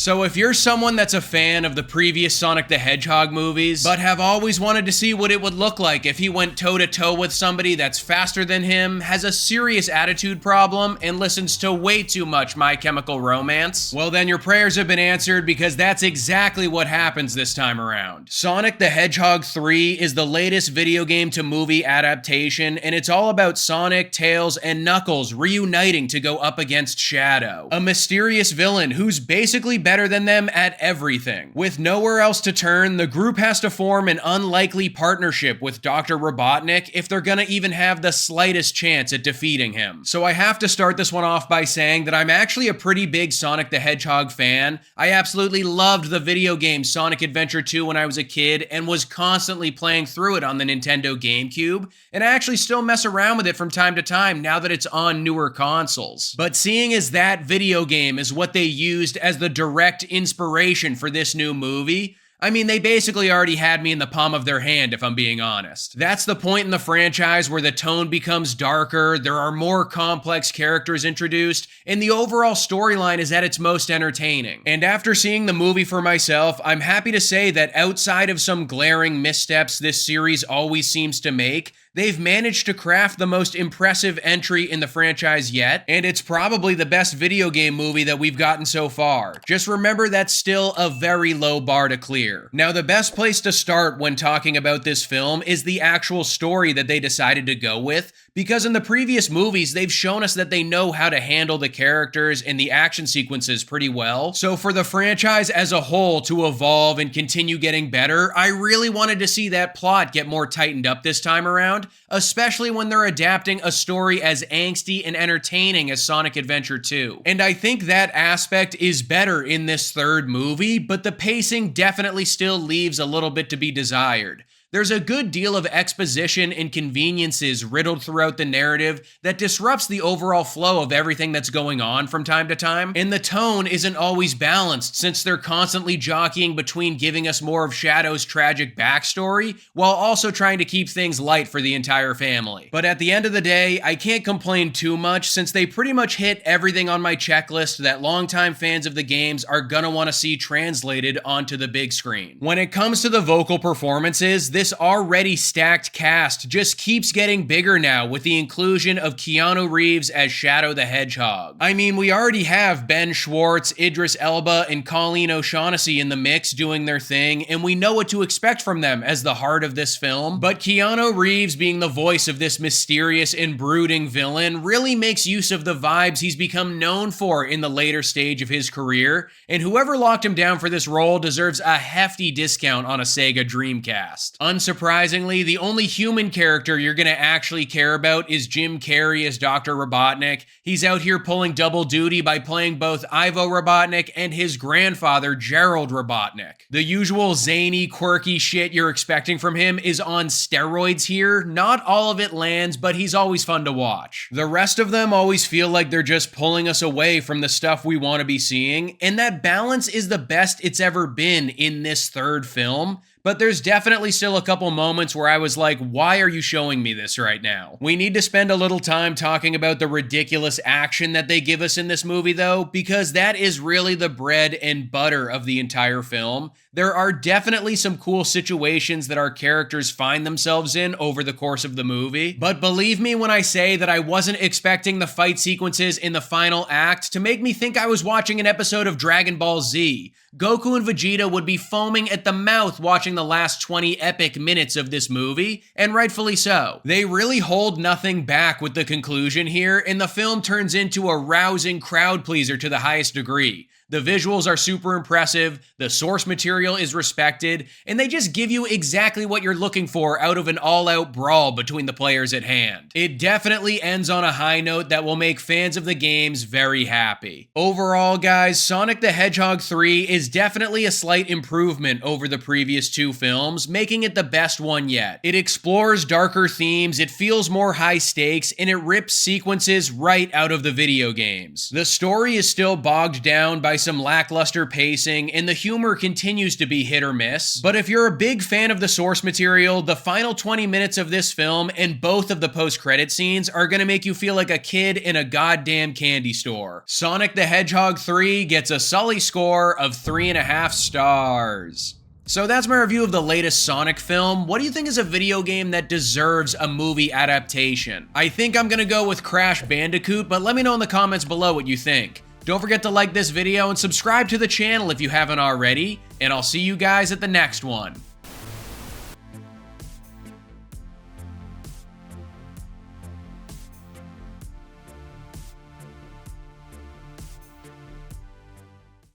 So if you're someone that's a fan of the previous Sonic the Hedgehog movies, but have always wanted to see what it would look like if he went toe-to-toe with somebody that's faster than him, has a serious attitude problem, and listens to way too much My Chemical Romance, well then your prayers have been answered, because that's exactly what happens this time around. Sonic the Hedgehog 3 is the latest video game to movie adaptation, and it's all about Sonic, Tails, and Knuckles reuniting to go up against Shadow, a mysterious villain who's basically better than them at everything. With nowhere else to turn, the group has to form an unlikely partnership with Dr. Robotnik if they're gonna even have the slightest chance at defeating him. So I have to start this one off by saying that I'm actually a pretty big Sonic the Hedgehog fan. I absolutely loved the video game Sonic Adventure 2 when I was a kid and was constantly playing through it on the Nintendo GameCube, and I actually still mess around with it from time to time now that it's on newer consoles. But seeing as that video game is what they used as the direct inspiration for this new movie, I mean, they basically already had me in the palm of their hand, if I'm being honest. That's the point in the franchise where the tone becomes darker, there are more complex characters introduced, and the overall storyline is at its most entertaining. And after seeing the movie for myself, I'm happy to say that outside of some glaring missteps this series always seems to make, they've managed to craft the most impressive entry in the franchise yet, and it's probably the best video game movie that we've gotten so far. Just remember that's still a very low bar to clear. Now, the best place to start when talking about this film is the actual story that they decided to go with, because in the previous movies, they've shown us that they know how to handle the characters and the action sequences pretty well. So for the franchise as a whole to evolve and continue getting better, I really wanted to see that plot get more tightened up this time around, especially when they're adapting a story as angsty and entertaining as Sonic Adventure 2. And I think that aspect is better in this third movie, but the pacing definitely still leaves a little bit to be desired. There's a good deal of exposition and conveniences riddled throughout the narrative that disrupts the overall flow of everything that's going on from time to time, and the tone isn't always balanced since they're constantly jockeying between giving us more of Shadow's tragic backstory while also trying to keep things light for the entire family. But at the end of the day, I can't complain too much since they pretty much hit everything on my checklist that longtime fans of the games are gonna want to see translated onto the big screen. When it comes to the vocal performances, this already stacked cast just keeps getting bigger now with the inclusion of Keanu Reeves as Shadow the Hedgehog. I mean, we already have Ben Schwartz, Idris Elba, and Colleen O'Shaughnessy in the mix doing their thing, and we know what to expect from them as the heart of this film, but Keanu Reeves being the voice of this mysterious and brooding villain really makes use of the vibes he's become known for in the later stage of his career, and whoever locked him down for this role deserves a hefty discount on a Sega Dreamcast. Unsurprisingly, the only human character you're gonna actually care about is Jim Carrey as Dr. Robotnik. He's out here pulling double duty by playing both Ivo Robotnik and his grandfather, Gerald Robotnik. The usual zany, quirky shit you're expecting from him is on steroids here. Not all of it lands, but he's always fun to watch. The rest of them always feel like they're just pulling us away from the stuff we want to be seeing, and that balance is the best it's ever been in this third film. But there's definitely still a couple moments where I was like, why are you showing me this right now? We need to spend a little time talking about the ridiculous action that they give us in this movie though, because that is really the bread and butter of the entire film. There are definitely some cool situations that our characters find themselves in over the course of the movie, but believe me when I say that I wasn't expecting the fight sequences in the final act to make me think I was watching an episode of Dragon Ball Z. Goku and Vegeta would be foaming at the mouth watching the last 20 epic minutes of this movie, and rightfully so. They really hold nothing back with the conclusion here, and the film turns into a rousing crowd pleaser to the highest degree. The visuals are super impressive, the source material is respected, and they just give you exactly what you're looking for out of an all-out brawl between the players at hand. It definitely ends on a high note that will make fans of the games very happy. Overall, guys, Sonic the Hedgehog 3 is definitely a slight improvement over the previous two films, making it the best one yet. It explores darker themes, it feels more high stakes, and it rips sequences right out of the video games. The story is still bogged down by some lackluster pacing, and the humor continues to be hit or miss. But if you're a big fan of the source material, the final 20 minutes of this film and both of the post-credit scenes are gonna make you feel like a kid in a goddamn candy store. Sonic the Hedgehog 3 gets a Sully score of 3.5 stars. So that's my review of the latest Sonic film. What do you think is a video game that deserves a movie adaptation? I think I'm gonna go with Crash Bandicoot, but let me know in the comments below what you think. Don't forget to like this video and subscribe to the channel if you haven't already, and I'll see you guys at the next one.